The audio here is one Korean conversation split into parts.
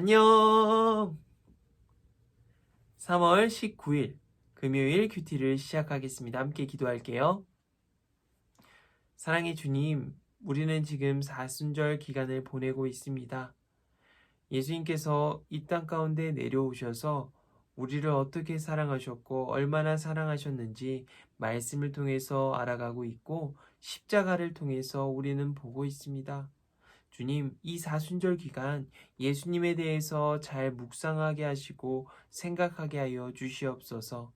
안녕! 3월 19일 금요일 큐티를 시작하겠습니다. 함께 기도할게요. 사랑의 주님, 우리는 지금 사순절 기간을 보내고 있습니다. 예수님께서 이 땅 가운데 내려오셔서 우리를 어떻게 사랑하셨고 얼마나 사랑하셨는지 말씀을 통해서 알아가고 있고 십자가를 통해서 우리는 보고 있습니다. 주님, 이 사순절 기간 예수님에 대해서 잘 묵상하게 하시고 생각하게 하여 주시옵소서.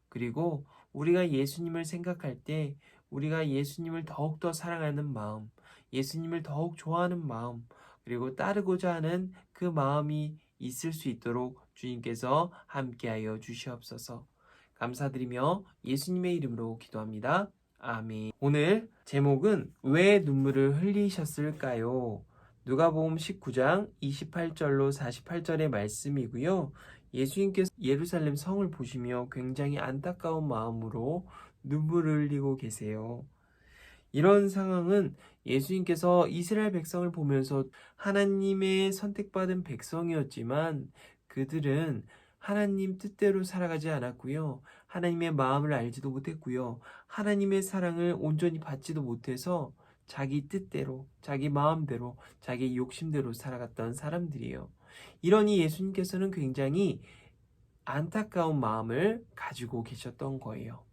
그리고 우리가 예수님을 생각할 때 우리가 예수님을 더욱더 사랑하는 마음, 예수님을 더욱 좋아하는 마음, 그리고 따르고자 하는 그 마음이 있을 수 있도록 주님께서 함께하여 주시옵소서. 감사드리며 예수님의 이름으로 기도합니다. 아멘. 오늘 제목은 왜 눈물을 흘리셨을까요? 누가복음 19장 28절로 48절의 말씀이고요. 예수님께서 예루살렘 성을 보시며 굉장히 안타까운 마음으로 눈물을 흘리고 계세요. 이런 상황은 예수님께서 이스라엘 백성을 보면서 하나님의 선택받은 백성이었지만 그들은 하나님 뜻대로 살아가지 않았고요. 하나님의 마음을 알지도 못했고요. 하나님의 사랑을 온전히 받지도 못해서 자기 뜻대로, 자기 마음대로, 자기 욕심대로 살아갔던 사람들이에요. 이러니 예수님께서는 굉장히 안타까운 마음을 가지고 계셨던 거예요.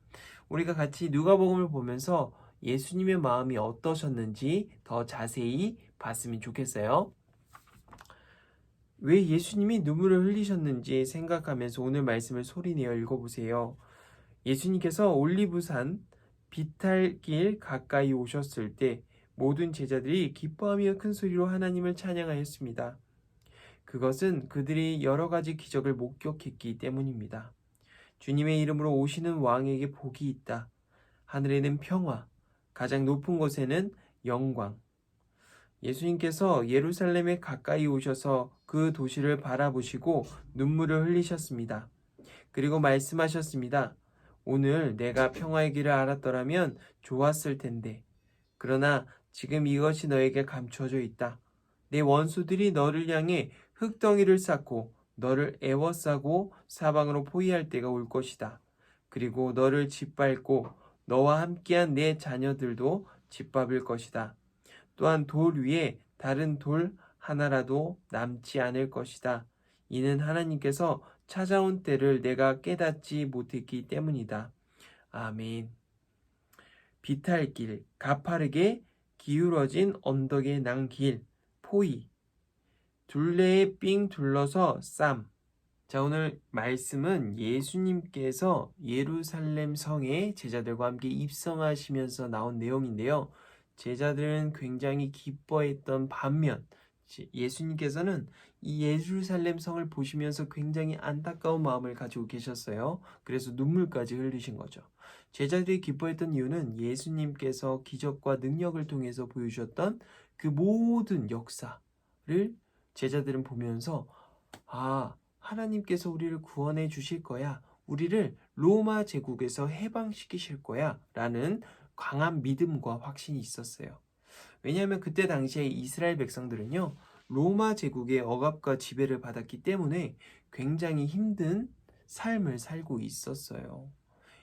우리가 같이 누가복음을 보면서 예수님의 마음이 어떠셨는지 더 자세히 봤으면 좋겠어요. 왜 예수님이 눈물을 흘리셨는지 생각하면서 오늘 말씀을 소리내어 읽어보세요. 예수님께서 올리브산 비탈길 가까이 오셨을 때 모든 제자들이 기뻐하며 큰 소리로 하나님을 찬양하였습니다. 그것은 그들이 여러 가지 기적을 목격했기 때문입니다. 주님의 이름으로 오시는 왕에게 복이 있다. 하늘에는 평화, 가장 높은 곳에는 영광. 예수님께서 예루살렘에 가까이 오셔서 그 도시를 바라보시고 눈물을 흘리셨습니다. 그리고 말씀하셨습니다. 오늘 내가 평화의 길을 알았더라면 좋았을 텐데. 그러나 지금 이것이 너에게 감춰져 있다. 내 원수들이 너를 향해 흙덩이를 쌓고 너를 애워싸고 사방으로 포위할 때가 올 것이다. 그리고 너를 짓밟고 너와 함께한 내 자녀들도 짓밟을 것이다. 또한 돌 위에 다른 돌 하나라도 남지 않을 것이다. 이는 하나님께서 찾아온 때를 내가 깨닫지 못했기 때문이다. 아멘. 비탈길, 가파르게 기울어진 언덕의 난 길, 포위, 둘레에 삥 둘러서 쌈. 자, 오늘 말씀은 예수님께서 예루살렘 성에 제자들과 함께 입성하시면서 나온 내용인데요. 제자들은 굉장히 기뻐했던 반면 예수님께서는 이 예루살렘 성을 보시면서 굉장히 안타까운 마음을 가지고 계셨어요. 그래서 눈물까지 흘리신 거죠. 제자들이 기뻐했던 이유는 예수님께서 기적과 능력을 통해서 보여주셨던 그 모든 역사를 제자들은 보면서 하나님께서 우리를 구원해 주실 거야. 우리를 로마 제국에서 해방시키실 거야. 라는 강한 믿음과 확신이 있었어요. 왜냐하면 그때 당시에 이스라엘 백성들은요, 로마 제국의 억압과 지배를 받았기 때문에 굉장히 힘든 삶을 살고 있었어요.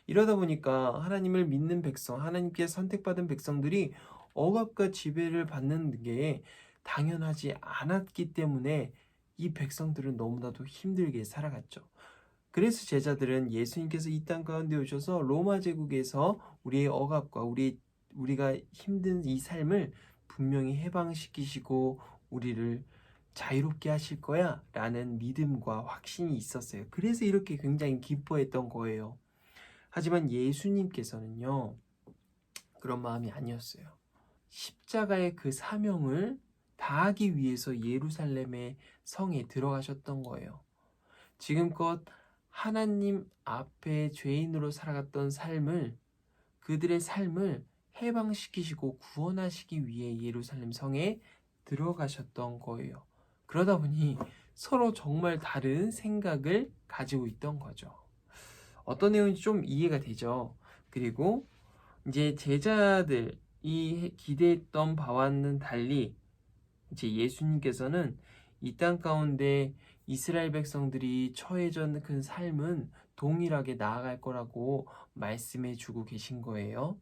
이러다 보니까 하나님을 믿는 백성, 하나님께 선택받은 백성들이 억압과 지배를 받는 게 당연하지 않았기 때문에 이 백성들은 너무나도 힘들게 살아갔죠. 그래서 제자들은 예수님께서 이 땅 가운데 오셔서 로마 제국에서 우리의 억압과 우리가 힘든 이 삶을 분명히 해방시키시고 우리를 자유롭게 하실 거야 라는 믿음과 확신이 있었어요. 그래서 이렇게 굉장히 기뻐했던 거예요. 하지만 예수님께서는요, 그런 마음이 아니었어요. 십자가의 그 사명을 다하기 위해서 예루살렘의 성에 들어가셨던 거예요. 지금껏 하나님 앞에 죄인으로 살아갔던 그들의 삶을 해방시키시고 구원하시기 위해 예루살렘 성에 들어가셨던 거예요. 그러다 보니 서로 정말 다른 생각을 가지고 있던 거죠. 어떤 내용인지 좀 이해가 되죠. 그리고 이제 제자들이 기대했던 바와는 달리 이제 예수님께서는 이 땅 가운데 이스라엘 백성들이 처해진 그 삶은 동일하게 나아갈 거라고 말씀해 주고 계신 거예요.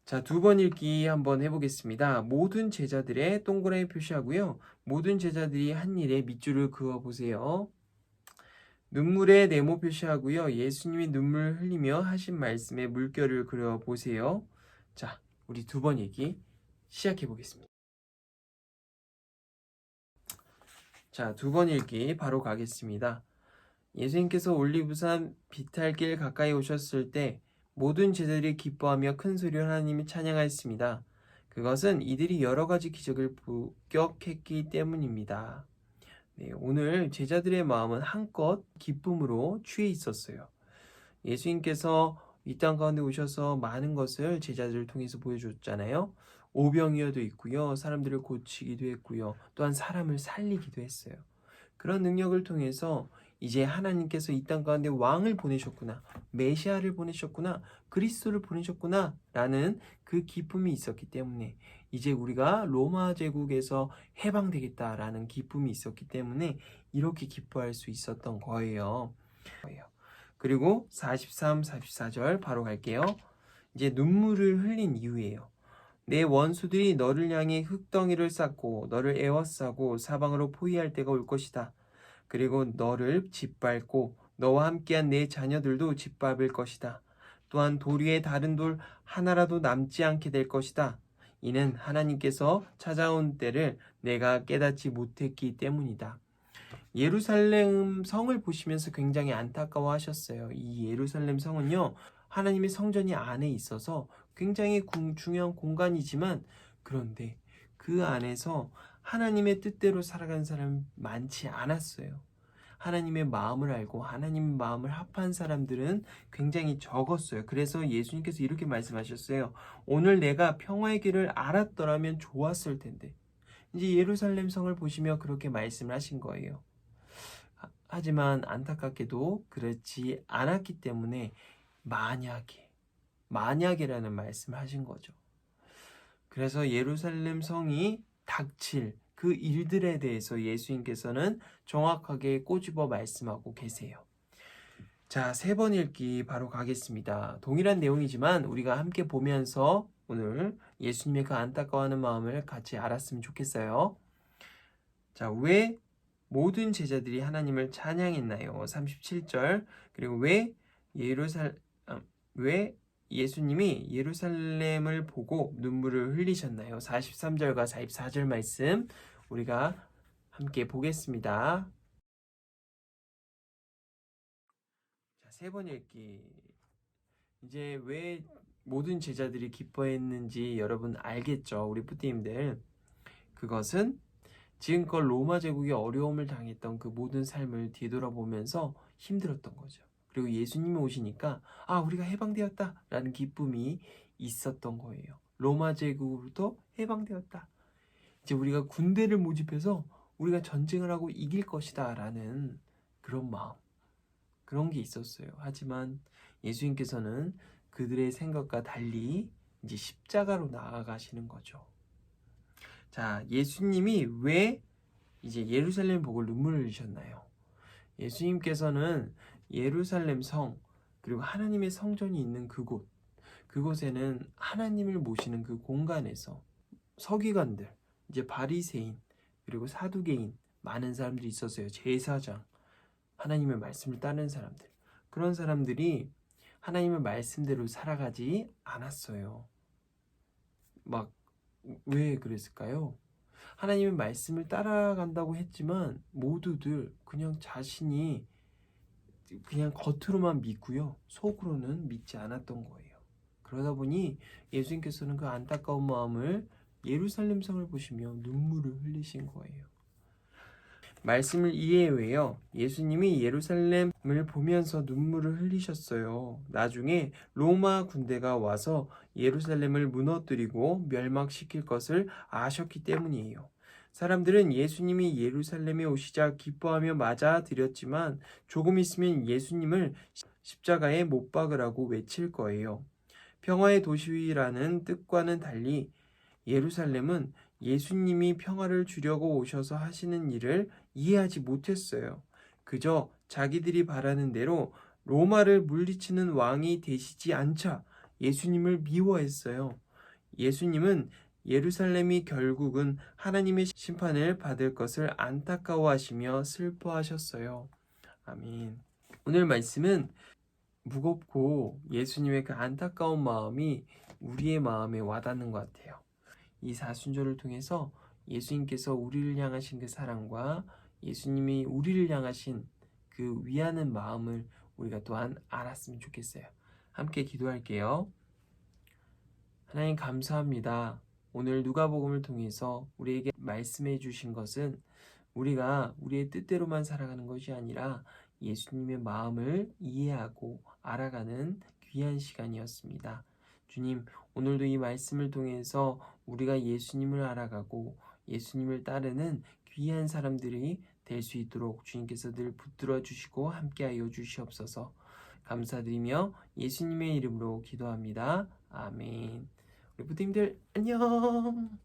자, 두 번 읽기 한번 해보겠습니다. 모든 제자들의 동그라미 표시하고요. 모든 제자들이 한 일에 밑줄을 그어보세요. 눈물에 네모 표시하고요. 예수님이 눈물 흘리며 하신 말씀에 물결을 그려보세요. 자, 우리 두 번 읽기 시작해 보겠습니다. 자, 두 번 읽기 바로 가겠습니다. 예수님께서 올리브산 비탈길 가까이 오셨을 때 모든 제자들이 기뻐하며 큰 소리로 하나님을 찬양하였습니다. 그것은 이들이 여러 가지 기적을 목격했기 때문입니다. 네, 오늘 제자들의 마음은 한껏 기쁨으로 취해 있었어요. 예수님께서 이 땅 가운데 오셔서 많은 것을 제자들을 통해서 보여줬잖아요. 오병이어도 있고요. 사람들을 고치기도 했고요. 또한 사람을 살리기도 했어요. 그런 능력을 통해서 이제 하나님께서 이 땅 가운데 왕을 보내셨구나, 메시아를 보내셨구나, 그리스도를 보내셨구나 라는 그 기쁨이 있었기 때문에 이제 우리가 로마 제국에서 해방되겠다라는 기쁨이 있었기 때문에 이렇게 기뻐할 수 있었던 거예요. 그리고 43, 44절 바로 갈게요. 이제 눈물을 흘린 이유예요. 내 원수들이 너를 향해 흙덩이를 쌓고 너를 에워싸고 사방으로 포위할 때가 올 것이다. 그리고 너를 짓밟고 너와 함께한 내 자녀들도 짓밟을 것이다. 또한 돌 위에 다른 돌 하나라도 남지 않게 될 것이다. 이는 하나님께서 찾아온 때를 내가 깨닫지 못했기 때문이다. 예루살렘 성을 보시면서 굉장히 안타까워하셨어요. 이 예루살렘 성은요, 하나님의 성전이 안에 있어서 굉장히 중요한 공간이지만, 그런데 그 안에서 하나님의 뜻대로 살아가는 사람이 많지 않았어요. 하나님의 마음을 알고 하나님의 마음을 합한 사람들은 굉장히 적었어요. 그래서 예수님께서 이렇게 말씀하셨어요. 오늘 내가 평화의 길을 알았더라면 좋았을 텐데. 이제 예루살렘 성을 보시며 그렇게 말씀을 하신 거예요. 하지만 안타깝게도 그렇지 않았기 때문에 만약에라는 말씀을 하신 거죠. 그래서 예루살렘 성이 닥칠 그 일들에 대해서 예수님께서는 정확하게 꼬집어 말씀하고 계세요. 자, 세 번 읽기 바로 가겠습니다. 동일한 내용이지만 우리가 함께 보면서 오늘 예수님의 그 안타까워하는 마음을 같이 알았으면 좋겠어요. 자, 왜 모든 제자들이 하나님을 찬양했나요? 37절. 그리고 왜 예수님이 예루살렘을 보고 눈물을 흘리셨나요? 43절과 44절 말씀 우리가 함께 보겠습니다. 자, 세 번 읽기. 이제 왜 모든 제자들이 기뻐했는지 여러분 알겠죠? 우리 뿌띠님들. 그것은 지금껏 로마 제국이 어려움을 당했던 그 모든 삶을 뒤돌아보면서 힘들었던 거죠. 그리고 예수님이 오시니까 우리가 해방되었다 라는 기쁨이 있었던 거예요. 로마 제국으로부터 해방되었다. 이제 우리가 군대를 모집해서 우리가 전쟁을 하고 이길 것이다 라는 그런 마음, 그런 게 있었어요. 하지만 예수님께서는 그들의 생각과 달리 이제 십자가로 나아가시는 거죠. 자, 예수님이 왜 이제 예루살렘 보고 눈물을 흘리셨나요? 예수님께서는 예루살렘 성, 그리고 하나님의 성전이 있는 그곳에는 하나님을 모시는 그 공간에서 서기관들, 이제 바리새인, 그리고 사두개인, 많은 사람들이 있었어요. 제사장, 하나님의 말씀을 따르는 사람들. 그런 사람들이 하나님의 말씀대로 살아가지 않았어요. 왜 그랬을까요? 하나님의 말씀을 따라간다고 했지만 모두들 그냥 자신이 그냥 겉으로만 믿고요. 속으로는 믿지 않았던 거예요. 그러다 보니 예수님께서는 그 안타까운 마음을 예루살렘 성을 보시며 눈물을 흘리신 거예요. 말씀을 이해해요. 예수님이 예루살렘을 보면서 눈물을 흘리셨어요. 나중에 로마 군대가 와서 예루살렘을 무너뜨리고 멸망시킬 것을 아셨기 때문이에요. 사람들은 예수님이 예루살렘에 오시자 기뻐하며 맞아들였지만 조금 있으면 예수님을 십자가에 못 박으라고 외칠 거예요. 평화의 도시라는 뜻과는 달리 예루살렘은 예수님이 평화를 주려고 오셔서 하시는 일을 이해하지 못했어요. 그저 자기들이 바라는 대로 로마를 물리치는 왕이 되시지 않자 예수님을 미워했어요. 예수님은 예루살렘이 결국은 하나님의 심판을 받을 것을 안타까워하시며 슬퍼하셨어요. 아멘. 오늘 말씀은 무겁고 예수님의 그 안타까운 마음이 우리의 마음에 와닿는 것 같아요. 이 사순절을 통해서 예수님께서 우리를 향하신 그 사랑과 예수님이 우리를 향하신 그 위하는 마음을 우리가 또한 알았으면 좋겠어요. 함께 기도할게요. 하나님 감사합니다. 오늘 누가복음을 통해서 우리에게 말씀해 주신 것은 우리가 우리의 뜻대로만 살아가는 것이 아니라 예수님의 마음을 이해하고 알아가는 귀한 시간이었습니다. 주님, 오늘도 이 말씀을 통해서 우리가 예수님을 알아가고 예수님을 따르는 귀한 사람들이 될 수 있도록 주님께서 늘 붙들어 주시고 함께하여 주시옵소서. 감사드리며 예수님의 이름으로 기도합니다. 아멘. 우리 부모님들 안녕.